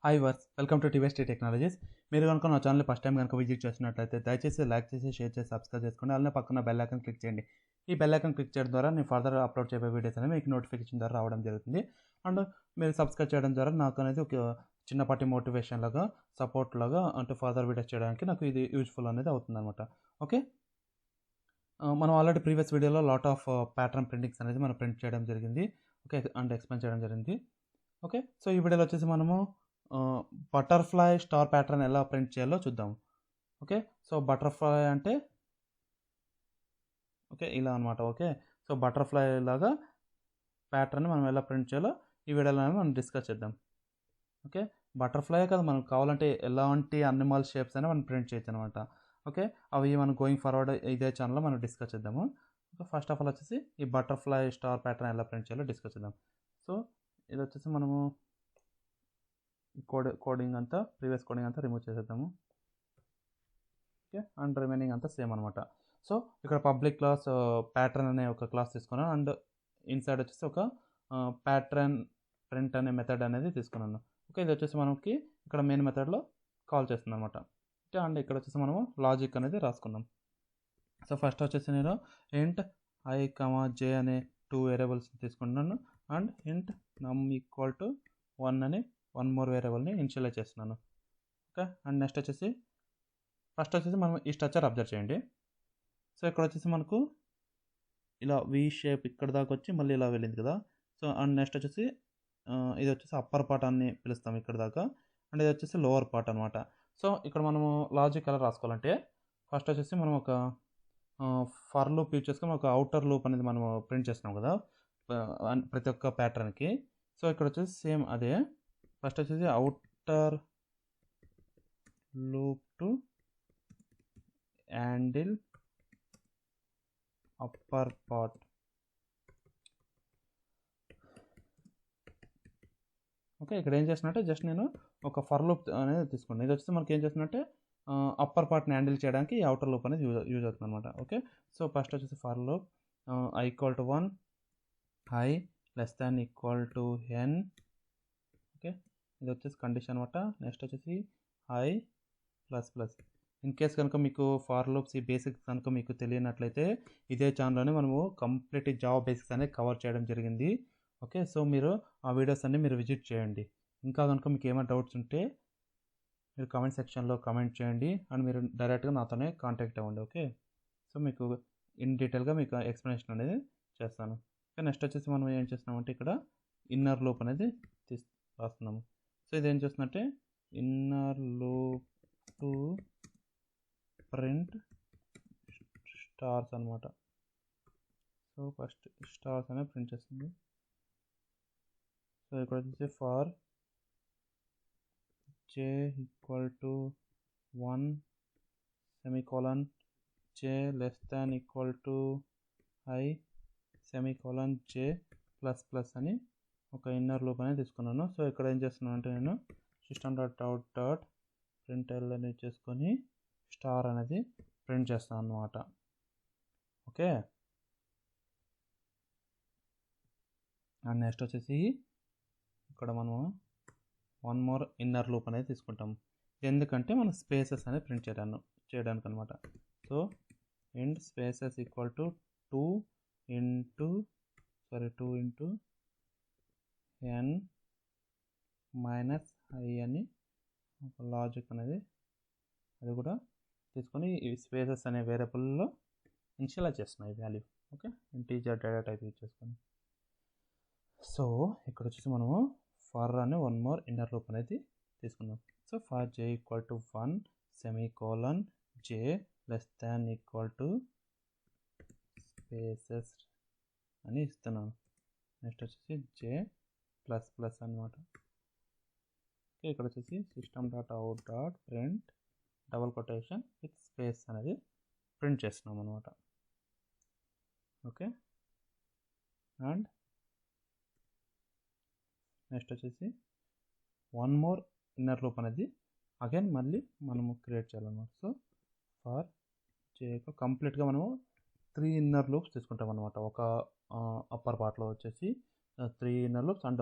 Hi వర్స్ welcome to Tvs Tree Technologies. మీరు కనుక నా ఛానల్ ఫస్ట్ టైం కనుక విజిట్ చేసినట్లయితే దయచేసి లైక్ చేసి షేర్ చేసి సబ్స్క్రైబ్ చేసుకోండి. అలానే పక్కన బెల్ ఐకాన్ క్లిక్ చేయండి. ఈ బెల్ ఐకాన్ క్లిక్ చేయడం ద్వారా నేను ఫర్దర్ అప్లోడ్ చేయబోయే వీడియోస్ అనేవి మీకు నోటిఫికేషన్ ద్వారా రావడం జరుగుతుంది. అండ్ మీరు సబ్స్క్రైబ్ చేయడం ద్వారా నాకు అనేది ఒక చిన్నపాటి మోటివేషన్ లాగా సపోర్ట్ లాగా అంటే ఫర్దర్ వీడియోస్ చేయడానికి నాకు ఇది యూజ్ఫుల్ అనేది అవుతుంది అనమాట. ఓకే, మనం ఆల్రెడీ ప్రీవియస్ వీడియోలో లాట్ ఆఫ్ ప్యాటర్న్ ప్రింటింగ్స్ అనేది మనం ప్రింట్ చేయడం జరిగింది. ఓకే, అండ్ ఎక్స్ప్లెయిన్ చేయడం జరిగింది. ఓకే, సో ఈ వీడియోలో వచ్చేసి మనము బటర్ఫ్లై స్టార్ ప్యాటర్న్ ఎలా ప్రింట్ చేయాలో చూద్దాం. ఓకే, సో బటర్ఫ్లై అంటే ఓకే ఇలా అనమాట. ఓకే, సో బటర్ఫ్లై లాగా ప్యాటర్న్ మనం ఎలా ప్రింట్ చేయాలో ఈ వీడియోలో మనం డిస్కస్ చేద్దాం. ఓకే, బటర్ఫ్లై కదా మనకు కావాలంటే ఎలాంటి అనిమల్ షేప్స్ అయినా మనం ప్రింట్ చేయొచ్చు అనమాట. ఓకే, అవి మనం గోయింగ్ ఫార్వర్డ్ ఇదే ఛానల్లో మనం డిస్కస్ చేద్దాము. సో ఫస్ట్ ఆఫ్ ఆల్ వచ్చేసి ఈ బటర్ఫ్లై స్టార్ ప్యాటర్న్ ఎలా ప్రింట్ చేయాలో డిస్కస్ చేద్దాం. సో ఇది వచ్చేసి మనము కోడింగ్ అంతా ప్రీవియస్ కోడింగ్ అంతా రిమూవ్ చేసేద్దాము. ఓకే, అండ్ రిమైనింగ్ అంతా సేమ్ అనమాట. సో ఇక్కడ పబ్లిక్ క్లాస్ ప్యాటర్న్ అనే ఒక క్లాస్ తీసుకున్నాను. అండ్ ఇన్సైడ్ వచ్చేసి ఒక ప్యాటర్న్ ప్రింట్ అనే మెథడ్ అనేది తీసుకున్నాను. ఓకే, ఇది వచ్చేసి మనకి ఇక్కడ మెయిన్ మెథడ్లో కాల్ చేస్తుంది అనమాట. ఓకే, అండ్ ఇక్కడ వచ్చేసి మనము లాజిక్ అనేది రాసుకుందాం. సో ఫస్ట్ వచ్చేసి నేను ఇంట్ i, j అనే 2 వేరియబుల్స్ తీసుకుంటున్నాను. అండ్ ఇంట్ num ఈక్వల్ టు 1 అని 1 మోర్ వేరియబుల్ని ఇనిషియలైజ్ చేస్తున్నాను. ఓకే, అండ్ నెక్స్ట్ వచ్చేసి ఫస్ట్ వచ్చేసి మనం ఈ స్ట్రక్చర్ అబ్జర్వ్ చేయండి. సో ఇక్కడ వచ్చేసి మనకు ఇలా వి షేప్ ఇక్కడ దాకా వచ్చి మళ్ళీ ఇలా వెళ్ళింది కదా. సో అండ్ నెక్స్ట్ వచ్చేసి ఇది వచ్చేసి అప్పర్ పార్ట్ అని పిలుస్తాం ఇక్కడ దాకా. అండ్ ఇది వచ్చేసి లోవర్ పార్ట్ అనమాట. సో ఇక్కడ మనము లాజిక్ ఎలా రాసుకోవాలంటే ఫస్ట్ వచ్చేసి మనం ఒక ఫర్ లూప్ యూజ్ చేసుకొని ఒక అవుటర్ లూప్ అనేది మనం ప్రింట్ చేస్తున్నాం కదా ప్రతి ఒక్క ప్యాటర్న్కి. సో ఇక్కడ వచ్చేసి సేమ్ అదే. ఫస్ట్ వచ్చేసి outer loop to handle upper part. Okay, ఇక్కడ ఏం చేస్తున్నట్టే జస్ట్ నేను ఒక ఫర్ లూప్ అనేది తీసుకున్నాను. ఇది వచ్చేసి మనకి ఏం చేస్తున్నట్టే అప్పర్ పార్ట్ని హ్యాండిల్ చేయడానికి ఈ అవుటర్ లూప్ అనేది యూజ్ అవుతుంది అనమాట. ఓకే, సో ఫస్ట్ వచ్చేసి for loop i equal to 1, i less than equal to n. Okay, ఇది వచ్చేసి కండిషన్ అనమాట. నెక్స్ట్ వచ్చేసి i plus plus. In case కనుక మీకు ఫార్ లూప్స్ ఈ బేసిక్స్ కనుక మీకు తెలియనట్లయితే ఇదే ఛానల్లోనే మనము కంప్లీట్ జావా బేసిక్స్ అనేది కవర్ చేయడం జరిగింది. ఓకే, సో మీరు ఆ వీడియోస్ అన్ని మీరు విజిట్ చేయండి. ఇంకా కనుక మీకు ఏమైనా డౌట్స్ ఉంటే మీరు కామెంట్ సెక్షన్లో కామెంట్ చేయండి. అండ్ మీరు డైరెక్ట్గా నాతోనే కాంటాక్ట్ అవ్వండి. ఓకే, సో మీకు ఇన్ డీటెయిల్గా మీకు ఎక్స్ప్లెనేషన్ అనేది చేస్తాను. ఓకే, నెక్స్ట్ వచ్చేసి మనం ఏం చేస్తున్నామంటే ఇక్కడ ఇన్నర్ లూప్ అనేది రాస్తున్నాము. సో ఇది ఏం చేస్తున్నట్టే inner loop to print stars అనమాట. సో ఫస్ట్ స్టార్స్ అనేది ప్రింట్ చేస్తుంది. సో ఇక్కడ వచ్చేసి for j equal to 1 semicolon j less than equal to i semicolon j plus plus అని ఒక ఇన్నర్ లూప్ అనేది తీసుకున్నాను. సో ఇక్కడ ఏం చేస్తున్నాను అంటే నేను సిస్టమ్ డాట్ అవుట్ డాట్ ప్రింట్ఎల్ అనేది చేసుకొని స్టార్ అనేది ప్రింట్ చేస్తాను అన్నమాట. ఓకే, అండ్ నెక్స్ట్ వచ్చేసి ఇక్కడ మనము 1 మోర్ ఇన్నర్ లూప్ అనేది తీసుకుంటాం. ఎందుకంటే మనం స్పేసెస్ అనేది ప్రింట్ చేయడానికి అనమాట. సో ఇంట్ spaces equal to 2 into n minus i అని ఒక లాజిక్ అనేది అది కూడా తీసుకొని ఈ స్పేసెస్ అనే వేరియబుల్లో ఇనిషియలైజ్ చేస్తున్నాయి value. Okay, integer data type use చేసుకొని. సో ఇక్కడ వచ్చేసి మనము ఫర్ అనే 1 మోర్ ఇన్నర్ లూప్ అనేది తీసుకుందాం. So for j equal to 1 semicolon j less than equal to spaces అని ఇస్తున్నాను. నెక్స్ట్ వచ్చేసి j ప్లస్ ప్లస్ అనమాట. ఓకే, ఇక్కడ వచ్చేసి system dot out dot print double quotation with space అనేది ప్రింట్ చేస్తున్నాం అనమాట. ఓకే, అండ్ నెక్స్ట్ వచ్చేసి 1 మోర్ ఇన్నర్ లూప్ అనేది అగైన్ మళ్ళీ మనము క్రియేట్ చేయాలన్నమాట. సో ఫర్ j కంప్లీట్గా మనము 3 ఇన్నర్ లూప్స్ తీసుకుంటాం అనమాట. ఒక అప్పర్ పార్ట్లో వచ్చేసి 3 ఇన్నర్ లూప్స్ అండ్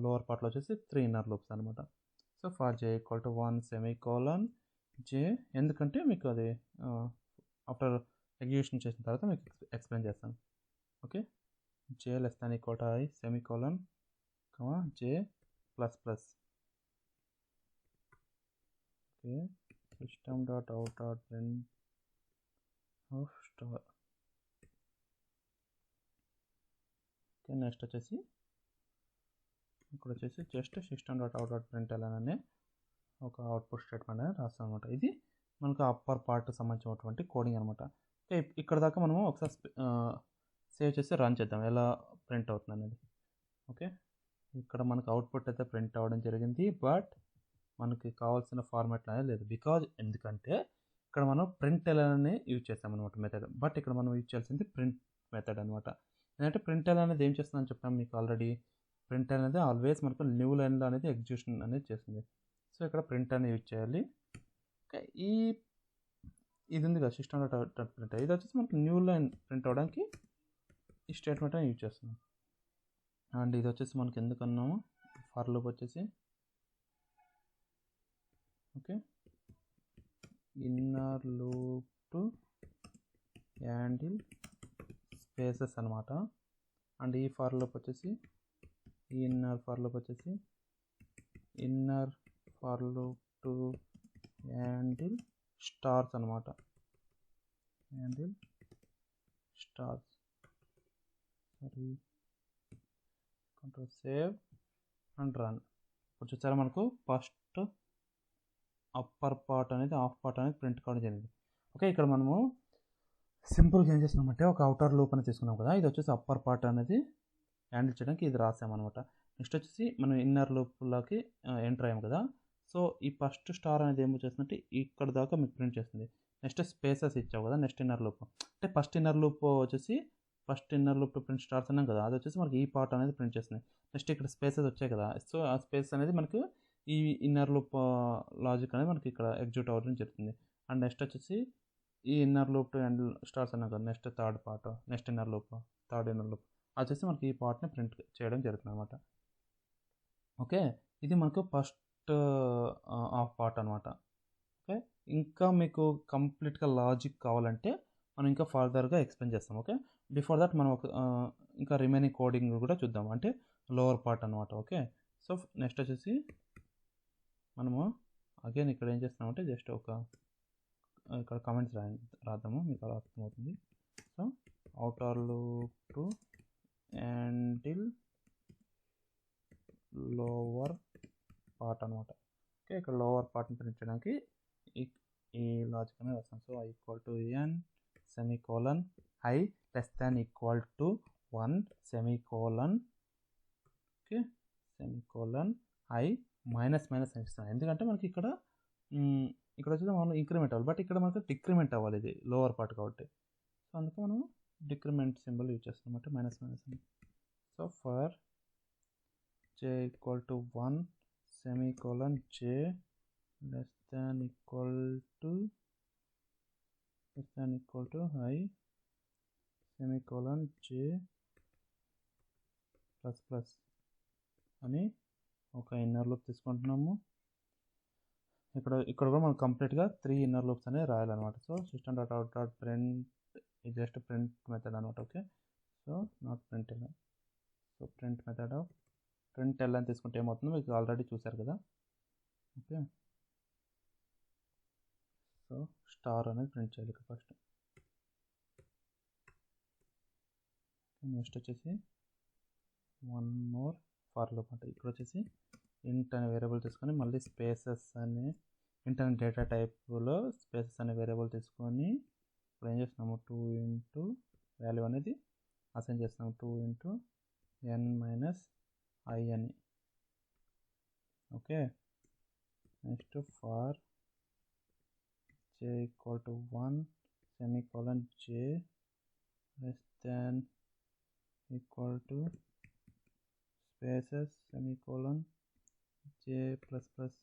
లోవర్ పార్ట్లో వచ్చేసి 3 ఇన్నర్ లూప్స్ అనమాట. So for j equal to 1 semicolon j, ఎందుకంటే మీకు అది ఆఫ్టర్ ఎగ్జిక్యూషన్ చేసిన తర్వాత మీకు ఎక్స్ప్లెయిన్ చేస్తాను. Okay, j less than equal to I semicolon j plus plus. Okay, system dot out dot print of star. Okay, next వచ్చేసి ఇక్కడ వచ్చేసి just system dot out dot print అనే ఒక అవుట్పుట్ స్టేట్మెంట్ అనేది రాస్తాం అనమాట. ఇది మనకు అప్పర్ పార్ట్ సంబంధించినటువంటి కోడింగ్ అనమాట. ఓకే, ఇక్కడ దాకా మనము ఒకసారి సేవ్ చేసి రన్ చేద్దాం ఎలా ప్రింట్ అవుతుంది అనేది. ఓకే, ఇక్కడ మనకు అవుట్పుట్ అయితే ప్రింట్ అవ్వడం జరిగింది, బట్ మనకి కావాల్సిన ఫార్మాట్లో అనేది లేదు. ఎందుకంటే ఇక్కడ మనం ప్రింట్ అని యూజ్ చేస్తాం అనమాట మెథడ్, బట్ ఇక్కడ మనం యూజ్ చేయాల్సింది ప్రింట్ మెథడ్ అనమాట. ఎందుకంటే ప్రింట్ అనేది ఏం చేస్తుందని చెప్పాము మీకు ఆల్రెడీ. ప్రింట్ అనేది ఆల్వేస్ మనకు న్యూ లైన్లో అనేది ఎగ్జిక్యూషన్ అనేది చేస్తుంది. సో ఇక్కడ ప్రింట్ అని యూజ్ చేయాలి. ఓకే, ఇది ఉంది కదా సిస్టమ్ డాట్ ప్రింట్, ఇది వచ్చేసి మనకు న్యూ లైన్ ప్రింట్ అవ్వడానికి ఈ స్టేట్మెంట్ అని యూజ్ చేస్తున్నాం. అండ్ ఇది వచ్చేసి మనకి ఎందుకన్నాము ఫర్ లూప్ వచ్చేసి okay inner loop to handle spaces అనమాట. అండ్ ఈ ఫర్ లూప్ వచ్చేసి ఈ ఇన్నర్ ఫర్ లూప్ వచ్చేసి inner for loop to handle stars అనమాట. Handle stars. Sorry, control save and run. ఇప్పుడు చూసారా మనకు ఫస్ట్ అప్పర్ పార్ట్ అనేది ఆఫ్ పార్ట్ అనేది ప్రింట్ కావడం జరిగింది. ఓకే, ఇక్కడ మనము సింపుల్గా ఏం చేస్తున్నామంటే ఒక అవుటర్ లూప్ అని తీసుకున్నాం కదా, ఇది వచ్చేసి అప్పర్ పార్ట్ అనేది హ్యాండిల్ చేయడానికి ఇది రాసామన్నమాట. నెక్స్ట్ వచ్చేసి మనం ఇన్నర్ లూప్లోకి ఎంటర్ అయ్యాము కదా, సో ఈ ఫస్ట్ స్టార్ అనేది ఏమో చేస్తుందంటే ఇక్కడ దాకా మీకు ప్రింట్ చేస్తుంది. నెక్స్ట్ స్పేసెస్ ఇచ్చావు కదా, నెక్స్ట్ ఇన్నర్ లూప్ అంటే ఫస్ట్ ఇన్నర్ లూప్ వచ్చేసి first inner loop print stars అన్నాం కదా, అది వచ్చేసి మనకి ఈ పార్ట్ అనేది ప్రింట్ చేస్తుంది. నెక్స్ట్ ఇక్కడ స్పేసెస్ వచ్చాయి కదా, సో ఆ స్పేస్ అనేది మనకు ఈ ఇన్నర్ లూప్ లాజిక్ అనేది మనకి ఇక్కడ ఎగ్జిక్యూట్ అవ్వడం జరుగుతుంది. అండ్ నెక్స్ట్ వచ్చేసి ఈ inner loop to end stars అన్నాం కదా, next third part, next inner loop, third inner loop వచ్చేసి మనకి ఈ పార్ట్ని ప్రింట్ చేయడం జరుగుతుంది అనమాట. ఓకే, ఇది మనకు ఫస్ట్ ఆఫ్ పార్ట్ అనమాట. ఓకే, ఇంకా మీకు కంప్లీట్గా లాజిక్ కావాలంటే మనం ఇంకా ఫర్దర్గా ఎక్స్ప్లెయిన్ చేస్తాం. ఓకే, బిఫోర్ దట్ మనం ఇంకా రిమైనింగ్ కోడింగ్ కూడా చూద్దాం, అంటే లోవర్ పార్ట్ అనమాట. ఓకే, సో నెక్స్ట్ వచ్చేసి మనము అగైన్ ఇక్కడ ఏం చేస్తామంటే జస్ట్ ఇక్కడ కామెంట్స్ రాద్దాము, మీకు అలా అర్థమవుతుంది. So outer loop to handle lower part అనమాట. ఓకే, ఇక్కడ లోవర్ పార్ట్ని ప్రింట్ చేయడానికి ఈ లాజిక్ అనేది వస్తాం. So I equal to n semicolon I less than equal to 1 semicolon. Okay, semicolon I minus minus అనిపిస్తాను, ఎందుకంటే మనకి ఇక్కడ వచ్చేసి మనం ఇంక్రిమెంట్ అవ్వాలి, బట్ ఇక్కడ మనకు డిక్రిమెంట్ అవ్వాలి, ఇది లోవర్ పార్ట్ కాబట్టి. సో అందుకే మనం డిక్రిమెంట్ సింబల్ యూజ్ చేస్తాం అంటే మైనస్ మైనస్ అని. So for j equal to 1 semicolon j less than equal to I semicolon j plus plus అని ఒక ఇన్నర్ లూప్ తీసుకుంటున్నాము. ఇక్కడ కూడా మనం కంప్లీట్గా 3 ఇన్నర్ లూప్స్ అనేవి రాయాలన్నమాట. So system dot out dot print ఇది జస్ట్ ప్రింట్ మెథడ్ అనమాట. Okay, so not print L. So print method of print L అని తీసుకుంటే ఏమవుతుందో మీకు ఆల్రెడీ చూసారు కదా. ఓకే, సో స్టార్ అనేది ప్రింట్ చేయాలి ఇక్కడ ఫస్ట్. నెక్స్ట్ వచ్చేసి వన్ మోర్ ఫర్ లూప్ అంటే ఇక్కడ వచ్చేసి ఇంట్ అనే వేరియబుల్ తీసుకొని మళ్ళీ స్పేసెస్ అనే ఇంట్ అనే డేటా టైప్లో స్పేసెస్ అనే వేరియబుల్ తీసుకొని ఇప్పుడు ఏం చేస్తున్నాము 2 ఇంటూ వాల్యూ అనేది అసైన్ చేస్తున్నాము 2 ఇంటూ n మైనస్ I అని. Okay, next for j equal to 1 semicolon j less than equal to spaces semicolon j plus plus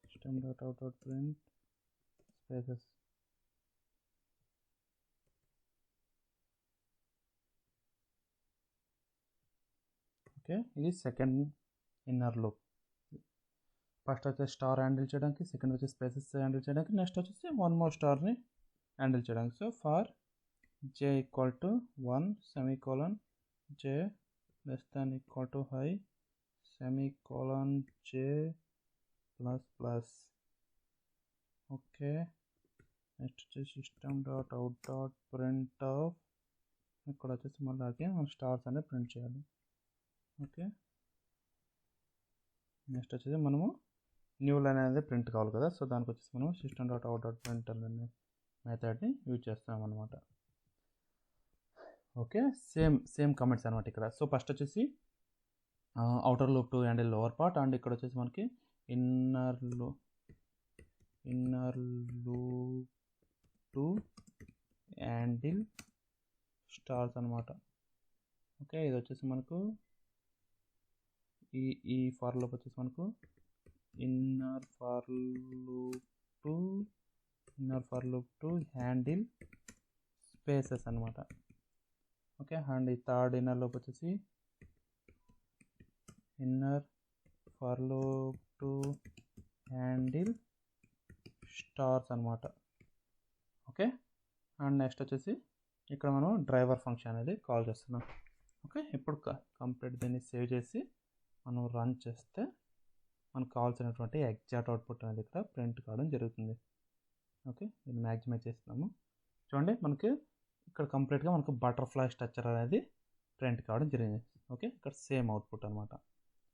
system dot out dot print spaces. Okay, ఇది second inner loop. First వచ్చేసి star handle చేయడానికి, second వచ్చేసి spaces handle చేయడానికి, next వచ్చేసి one more స్టార్ని handle చేయడానికి. So far j equal to 1 semicolon j less than equal to i semicolon j plus plus. Okay, next వచ్చేసి system dot out dot print of, ఇక్కడ వచ్చేసి మళ్ళీ మనం స్టార్స్ అనేది ప్రింట్ చేయాలి. ఓకే, నెక్స్ట్ వచ్చేసి మనము న్యూ లైన్ అనేది ప్రింట్ కావాలి కదా, సో దానికి వచ్చేసి మనం system dot out dot print అనే మెథడ్ని యూజ్ చేస్తాం అనమాట. ఓకే, సేమ్ కమెంట్స్ అనమాట ఇక్కడ. సో ఫస్ట్ వచ్చేసి outer loop to handle lower part, and ఇక్కడ వచ్చేసి మనకి inner loop to handle stars అనమాట. ఓకే, ఇది వచ్చేసి మనకు ఈ ఫర్ లూప్ వచ్చేసి మనకు inner for loop to handle spaces అనమాట. ఓకే, అండ్ ఈ థర్డ్ ఇన్నర్ లూప్ వచ్చేసి inner for loop to handle stars అనమాట. ఓకే, అండ్ నెక్స్ట్ వచ్చేసి ఇక్కడ మనం డ్రైవర్ ఫంక్షన్ అనేది కాల్ చేస్తున్నాం. ఓకే, ఇప్పుడు కంప్లీట్ దీన్ని సేవ్ చేసి మనం రన్ చేస్తే మనకు కావాల్సినటువంటి ఎగ్జాక్ట్ అవుట్పుట్ అనేది ఇక్కడ ప్రింట్ కావడం జరుగుతుంది. ఓకే, దీన్ని మ్యాక్సిమైజ్ చేస్తున్నాము. చూడండి, మనకి ఇక్కడ కంప్లీట్గా మనకు బటర్ఫ్లై స్ట్రక్చర్ అనేది ప్రింట్ కావడం జరిగింది. ఓకే, ఇక్కడ సేమ్ అవుట్పుట్ అనమాట.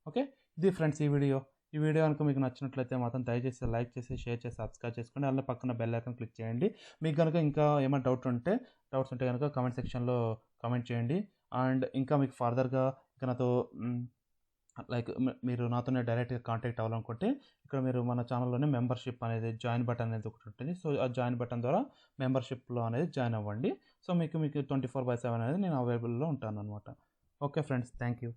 ఓకే, ఇది ఫ్రెండ్స్ ఈ వీడియో కనుక మీకు నచ్చినట్లయితే మాత్రం దయచేసి లైక్ చేసి, షేర్ చేసి, సబ్స్క్రైబ్ చేసుకోండి. అలా పక్కన బెల్ ఐకాన్ క్లిక్ చేయండి. మీకు కనుక ఇంకా ఏమైనా డౌట్స్ ఉంటే కనుక కామెంట్ సెక్షన్లో కామెంట్ చేయండి. అండ్ ఇంకా మీకు ఫర్దర్గా ఇక నాతో లైక్ మీరు నాతోనే డైరెక్ట్గా కాంటాక్ట్ అవ్వాలనుకుంటే ఇక్కడ మీరు మన ఛానల్లోనే మెంబర్షిప్ అనేది జాయిన్ బటన్ అనేది ఒకటి ఉంటుంది. సో ఆ జాయిన్ బటన్ ద్వారా మెంబర్షిప్లో అనేది జాయిన్ అవ్వండి. సో మీకు 24/7 అనేది నేను అవైలబుల్లో ఉంటాను అనమాట. Okay friends, thank you.